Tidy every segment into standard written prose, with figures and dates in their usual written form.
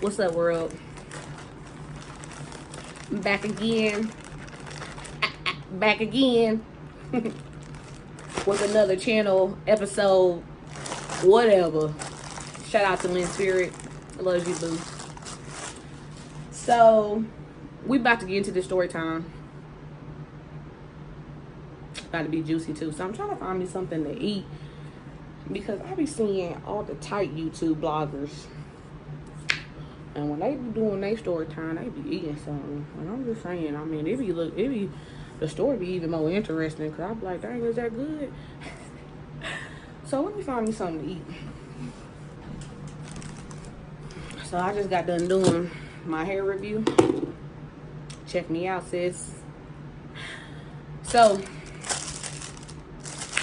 What's up, world? I'm back again. Back again. With another channel episode. Whatever. Shout out to Lynn Spirit. I love you, boo. So, we about to get into this story time. About to be juicy too. So I'm trying to find me something to eat. Because I be seeing all the tight YouTube bloggers. And when they be doing their story time, they be eating something. And I'm just saying, I mean, the story be even more interesting. Because I be like, dang, is that good? So let me find me something to eat. So I just got done doing my hair review. Check me out, sis. So,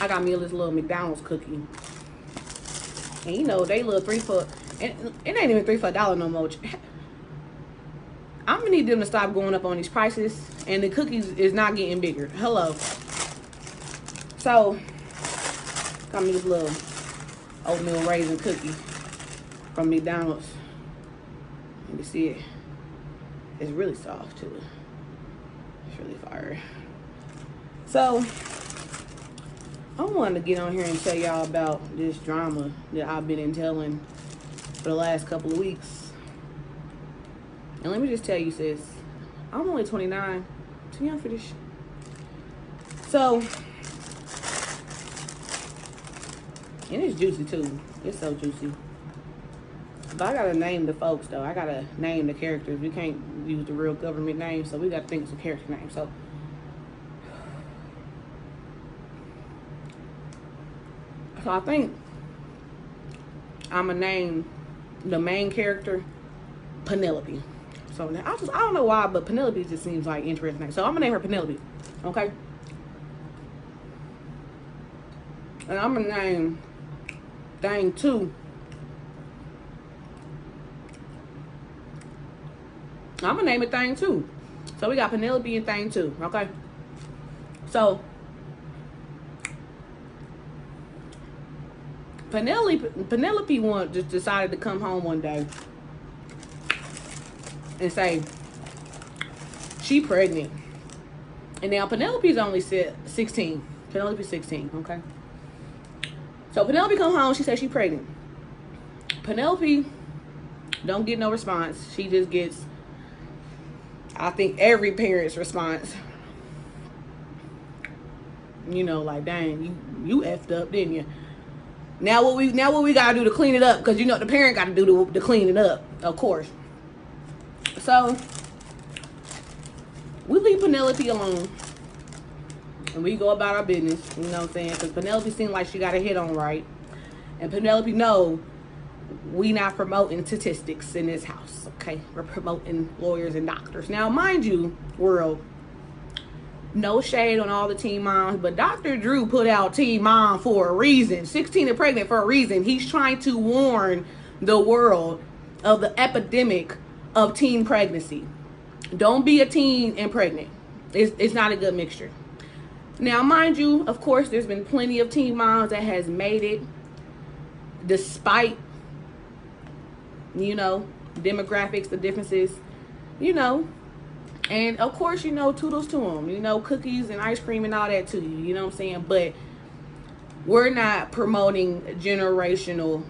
I got me this little McDonald's cookie. And you know, they little 3 for, and it ain't even 3 for $1 no more. I'm gonna need them to stop going up on these prices. And the cookies is not getting bigger. Hello. So, got me this little oatmeal raisin cookie from McDonald's. You can see it. It's really soft too. It's really fire. So, I wanted to get on here and tell y'all about this drama that I've been entailing for the last couple of weeks. And let me just tell you, sis, I'm only 29. Too young for this shit. So, and it's juicy too. It's so juicy. But I gotta name the folks though. I gotta name the characters. We can't use the real government names, so we gotta think of some character names. So I think I'm gonna name the main character Penelope. So I don't know why, but Penelope just seems like interesting. So I'm gonna name her Penelope. Okay. And I'm gonna name Thing 2. I'm gonna name it Thing 2. So we got Penelope and Thing 2. Okay. So Penelope just decided to come home one day and say she pregnant. And now Penelope's only 16. Penelope's 16, okay? So Penelope come home, she says she pregnant. Penelope don't get no response. She just gets, I think, every parent's response. You know, like, dang, you effed up, didn't you? Now what we gotta do to clean it up? Because you know the parent gotta do to clean it up, of course. So we leave Penelope alone and we go about our business. You know what I'm saying? Because Penelope seemed like she got her head on right, and Penelope know we not promoting statistics in this house. Okay, we're promoting lawyers and doctors. Now, mind you, world. No shade on all the teen moms, but Dr. Drew put out Teen Mom for a reason. 16 and pregnant for a reason. He's trying to warn the world of the epidemic of teen pregnancy. Don't be a teen and pregnant. It's not a good mixture. Now, mind you, of course, there's been plenty of teen moms that has made it despite, you know, demographics, the differences, you know. And, of course, you know, toodles to them. You know, cookies and ice cream and all that to you. You know what I'm saying? But we're not promoting generational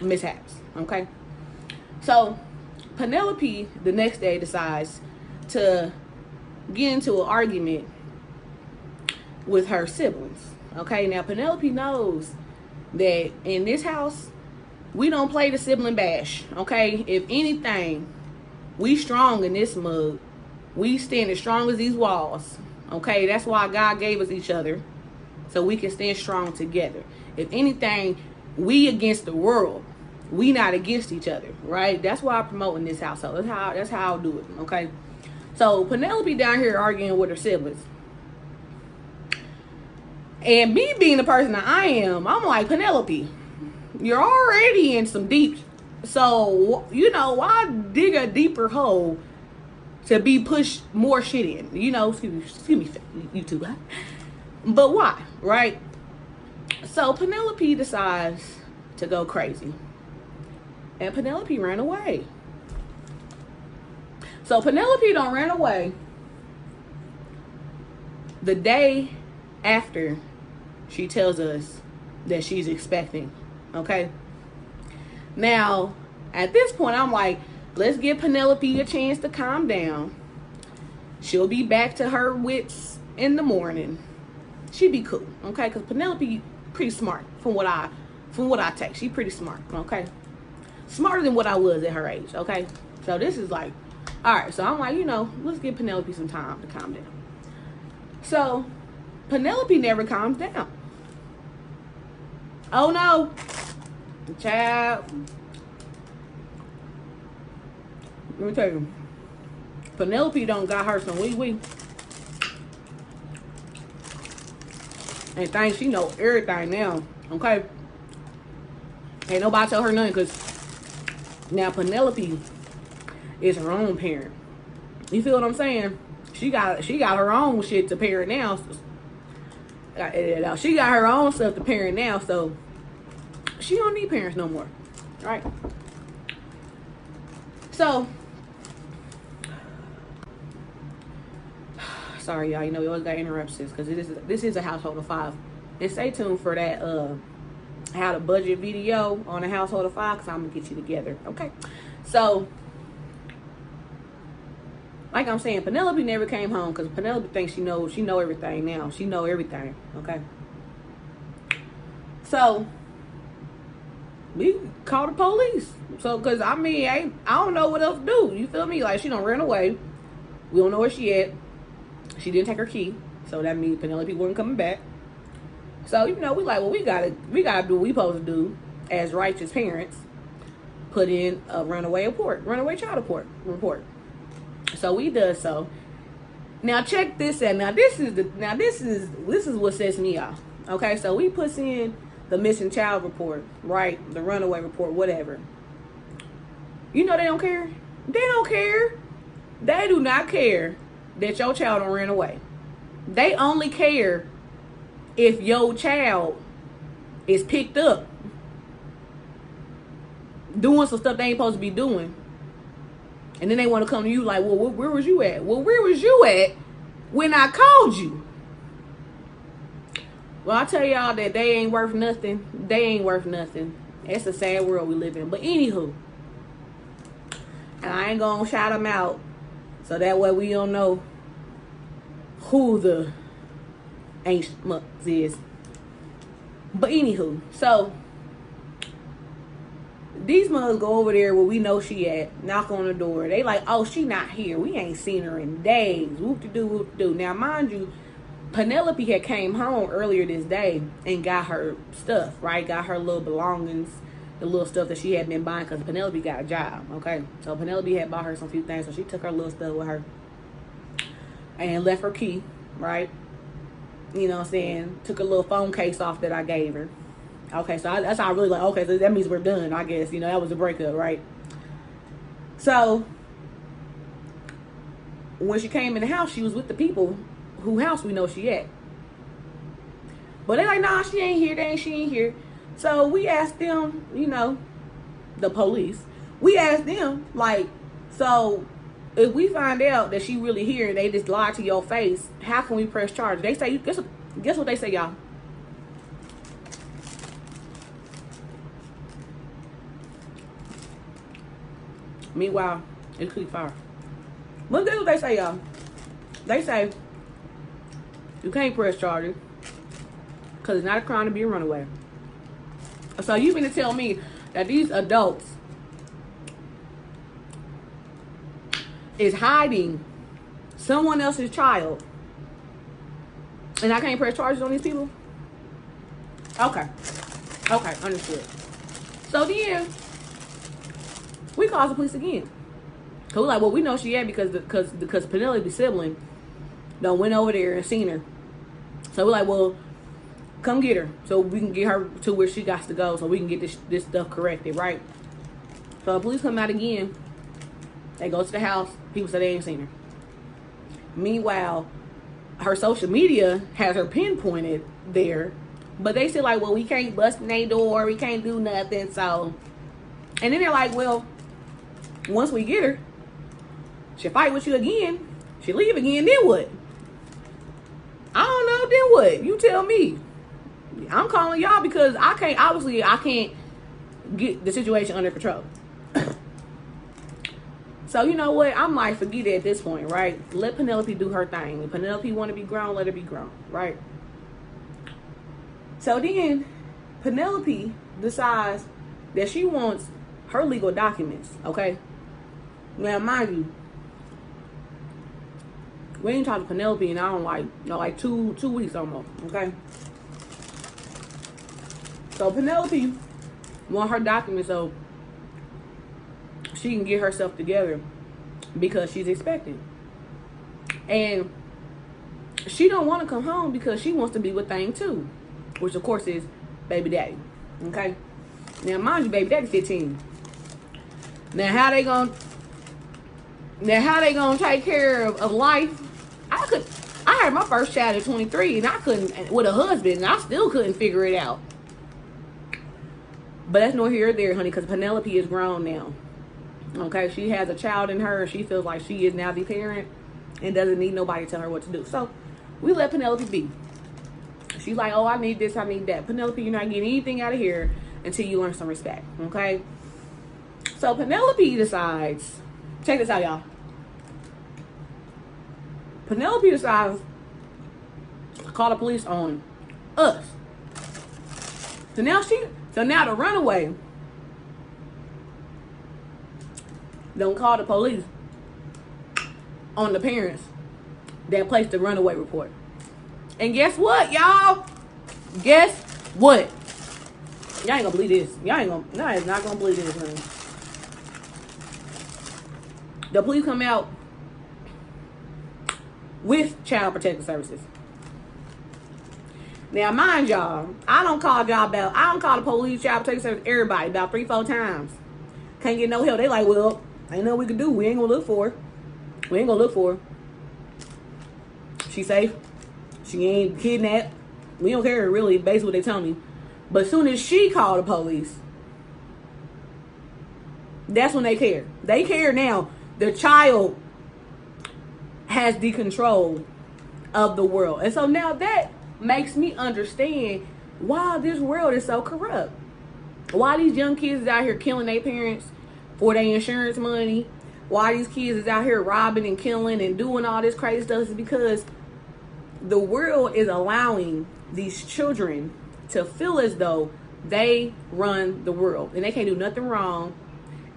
mishaps. Okay? So, Penelope, the next day, decides to get into an argument with her siblings. Okay? Now, Penelope knows that in this house, we don't play the sibling bash. Okay? If anything, we strong in this mug. We stand as strong as these walls. Okay, that's why God gave us each other, so we can stand strong together. If anything, we against the world. We not against each other, right? That's why I'm promoting this household. That's how I'll do it. Okay. So Penelope down here arguing with her siblings, and me being the person that I am, I'm like, Penelope, you're already in some deep. So, you know, why dig a deeper hole to be pushed more shit in? You know, excuse me, YouTube. But why, right? So, Penelope decides to go crazy. And Penelope ran away. So Penelope don't ran away the day after she tells us that she's expecting. Okay. Now, at this point, I'm like, let's give Penelope a chance to calm down. She'll be back to her wits in the morning. She'd be cool, okay? Because Penelope pretty smart from what I take. She pretty smart, okay? Smarter than what I was at her age, okay? So this is like, all right. So I'm like, let's give Penelope some time to calm down. So Penelope never calms down. Oh no, child. Let me tell you, Penelope don't got her some wee. And think she know everything now, okay? Ain't nobody tell her nothing, because now Penelope is her own parent. You feel what I'm saying? She got her own shit to parent now. She got her own stuff to parent now, so she don't need parents no more, right? So, sorry y'all, we always got interruptions because this is a household of 5. And stay tuned for that how to budget video on a household of 5, because I'm gonna get you together, okay? So, like I'm saying, Penelope never came home because Penelope thinks she know everything now. She know everything, okay? So we called the police. So, because I don't know what else to do. You feel me? Like, she done ran away. We don't know where she at. She didn't take her key, so that means Penelope wasn't coming back. So, we like, well, we gotta do what we supposed to do as righteous parents. Put in a runaway child report. So we does so. Now check this out. Now this is what sets me off. Okay, so we puts in the missing child report, right? The runaway report, whatever. They don't care. They don't care. They do not care that your child don't ran away. They only care if your child is picked up doing some stuff they ain't supposed to be doing. And then they want to come to you like, well, where was you at? Well, where was you at when I called you? Well, I tell y'all that they ain't worth nothing. They ain't worth nothing. It's a sad world we live in. But anywho, and I ain't gonna shout them out, so that way we don't know who the ancient mucks is. But anywho, so these mothers go over there where we know she at, knock on the door. They like, oh, she not here. We ain't seen her in days. Whoop-de-doo, whoop-de-doo. Now, mind you, Penelope had came home earlier this day and got her stuff, right? Got her little belongings, the little stuff that she had been buying, because Penelope got a job, okay? So Penelope had bought her some few things, so she took her little stuff with her and left her key, right? You know what I'm saying? Took a little phone case off that I gave her. Okay, so that's how I really like, okay, so that means we're done, I guess. That was a breakup, right? So, when she came in the house, she was with the people whose house we know she at. But they're like, nah, she ain't here. She ain't here. So, we asked them, the police. We asked them, like, so, if we find out that she really here and they just lied to your face, how can we press charges? They say, guess what they say, y'all? Meanwhile, it's pretty far. But this is what they say, y'all. They say you can't press charges because it's not a crime to be a runaway. So you mean to tell me that these adults is hiding someone else's child and I can't press charges on these people? Okay, understood. So then we called the police again. So we're like, well, we know she had because Penelope's sibling done went over there and seen her. So we're like, well, come get her so we can get her to where she got to go so we can get this stuff corrected, right? So the police come out again. They go to the house. People say they ain't seen her. Meanwhile, her social media has her pinpointed there. But they say like, well, we can't bust in their door. We can't do nothing. So And then they're like, well, once we get her, she'll fight with you again. She'll leave again, then what? I don't know, then what? You tell me. I'm calling y'all because I can't get the situation under control. So you know what? I'm like, forget it at this point, right? Let Penelope do her thing. If Penelope want to be grown, let her be grown, right? So then Penelope decides that she wants her legal documents, okay? Now, mind you, we ain't talked to Penelope in I don't like two weeks almost, okay? So Penelope want her documents so she can get herself together because she's expecting. And she don't want to come home because she wants to be with Thing too, which of course is baby daddy, okay? Now, mind you, baby daddy's 15. Now, how they gonna take care of life? I had my first child at 23, and I couldn't, with a husband, and I still couldn't figure it out. But that's nor here or there, honey, because Penelope is grown now. Okay, she has a child in her, and she feels like she is now the parent and doesn't need nobody to tell her what to do. So we let Penelope be. She's like, oh, I need this, I need that. Penelope, you're not getting anything out of here until you learn some respect, okay? So Penelope decides, check this out, y'all. Penelope decides to call the police on us. So now the runaway don't call the police on the parents that placed the runaway report. And guess what, y'all? Guess what? Y'all ain't gonna believe this. Y'all is not gonna believe this, honey. The police come out with Child Protective Services. Now, mind y'all, I don't call the police, Child Protective Service, everybody about 3-4 times. Can't get no help. They like, well, ain't nothing we can do. We ain't gonna look for her. We ain't gonna look for her. She safe. She ain't kidnapped. We don't care, really, basically what they tell me. But as soon as she called the police, that's when they care. They care now. The child has the control of the world. And so now that makes me understand why this world is so corrupt. Why these young kids is out here killing their parents for their insurance money. Why these kids is out here robbing and killing and doing all this crazy stuff is because the world is allowing these children to feel as though they run the world. And they can't do nothing wrong.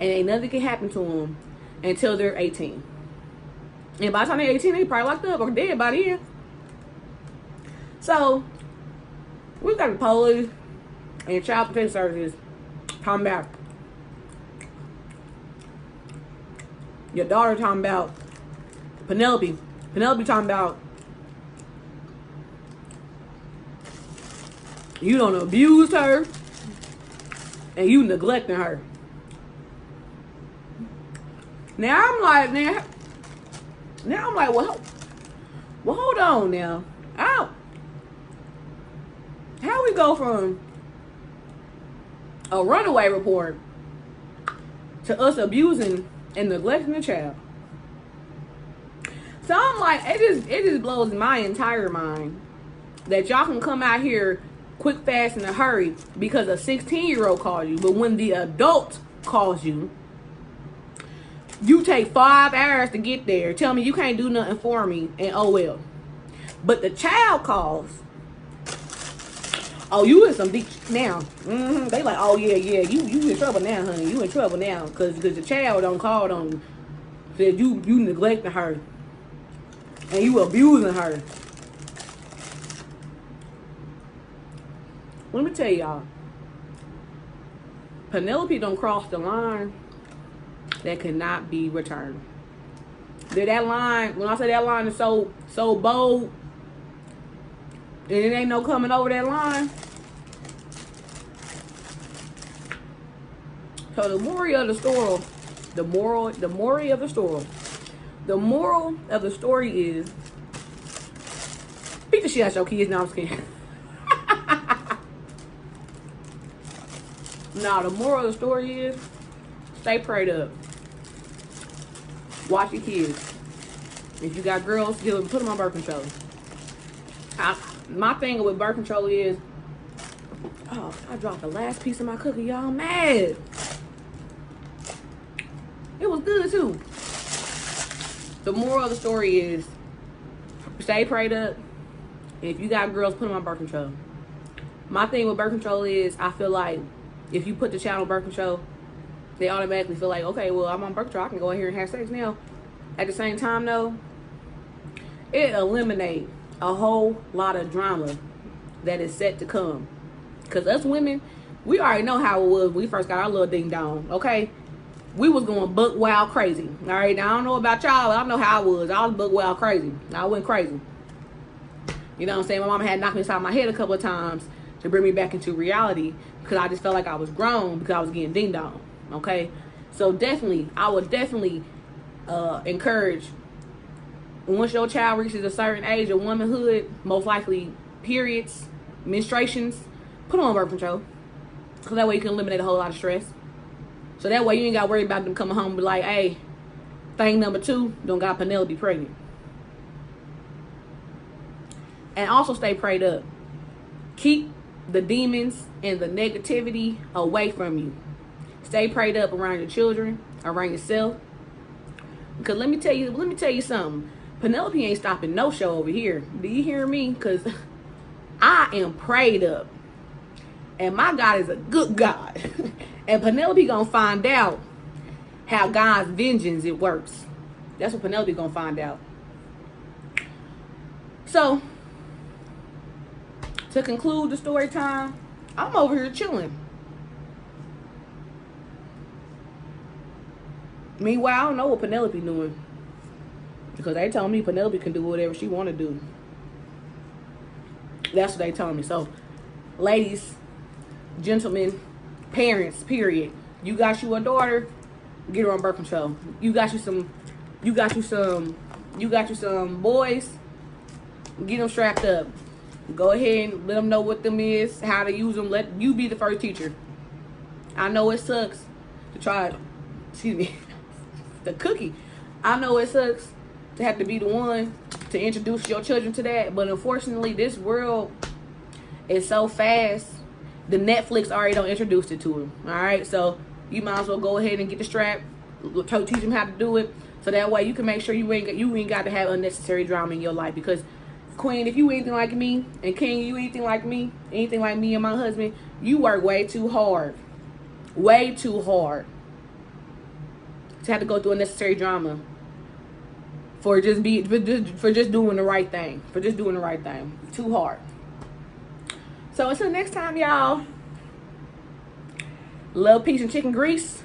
And ain't nothing can happen to them until they're 18. And by the time they're 18, they probably locked up or dead by then. So, we've got the police and Child Protective Services talking about your daughter, talking about Penelope talking about you don't abuse her and you neglecting her. Now I'm like, well, hold on now. How we go from a runaway report to us abusing and neglecting the child? So I'm like, it just blows my entire mind that y'all can come out here quick, fast, in a hurry because a 16-year-old calls you, but when the adult calls you, you take 5 hours to get there. Tell me you can't do nothing for me, and oh well. But the child calls. Oh, you in some deep now. They like, oh yeah, you in trouble now, honey. You in trouble now, cause the child don't call on you. Said you neglecting her, and you abusing her. Let me tell y'all, Penelope don't cross the line that cannot be returned. That line, when I say that line is so bold, and it ain't no coming over that line. So the moral of the story, the moral of the story is beat the shit out your kids. Now I'm scared. Now the moral of the story is Stay prayed up. Watch your kids. If you got girls, put them on birth control. My thing with birth control is, oh, I dropped the last piece of my cookie, y'all. I'm mad. It was good too. The moral of the story is, stay prayed up. If you got girls, put them on birth control. My thing with birth control is, I feel like if you put the child on birth control, they automatically feel like, okay, well, I'm on birth control, I can go in here and have sex now. At the same time, though, it eliminates a whole lot of drama that is set to come. Because us women, we already know how it was when we first got our little ding dong, okay? We was going buck wild crazy, all right? Now, I don't know about y'all, but I know how I was. I was buck wild crazy. I went crazy. You know what I'm saying? My mama had knocked me inside my head a couple of times to bring me back into reality, because I just felt like I was grown because I was getting ding dong, okay? So definitely, I would definitely encourage, once your child reaches a certain age of womanhood, most likely periods, menstruations, put them on birth control. So that way you can eliminate a whole lot of stress. So that way you ain't got to worry about them coming home and be like, hey, thing number 2, don't got Penelope pregnant. And also stay prayed up. Keep the demons and the negativity away from you. Stay prayed up around your children, around yourself. Because let me tell you something. Penelope ain't stopping no show over here. Do you hear me? Because I am prayed up. And my God is a good God. And Penelope gonna find out how God's vengeance it works. That's what Penelope gonna find out. So, to conclude the story time, I'm over here chilling. Meanwhile, I don't know what Penelope doing, because they told me Penelope can do whatever she want to do. That's what they told me. So, ladies, gentlemen, parents, period. You got you a daughter, get her on birth control. You got you some boys, get them strapped up. Go ahead and let them know what them is, how to use them. Let you be the first teacher. I know it sucks to try, excuse me, the cookie. I know it sucks to have to be the one to introduce your children to that, but unfortunately, this world is so fast. The Netflix already don't introduce it to them. All right, so you might as well go ahead and get the strap, teach them how to do it, so that way you can make sure you ain't got to have unnecessary drama in your life. Because Queen, if you anything like me, and King, you anything like me and my husband, you work way too hard to have to go through unnecessary drama for just doing the right thing. Too hard. So until next time, y'all. Love, peace, and chicken grease.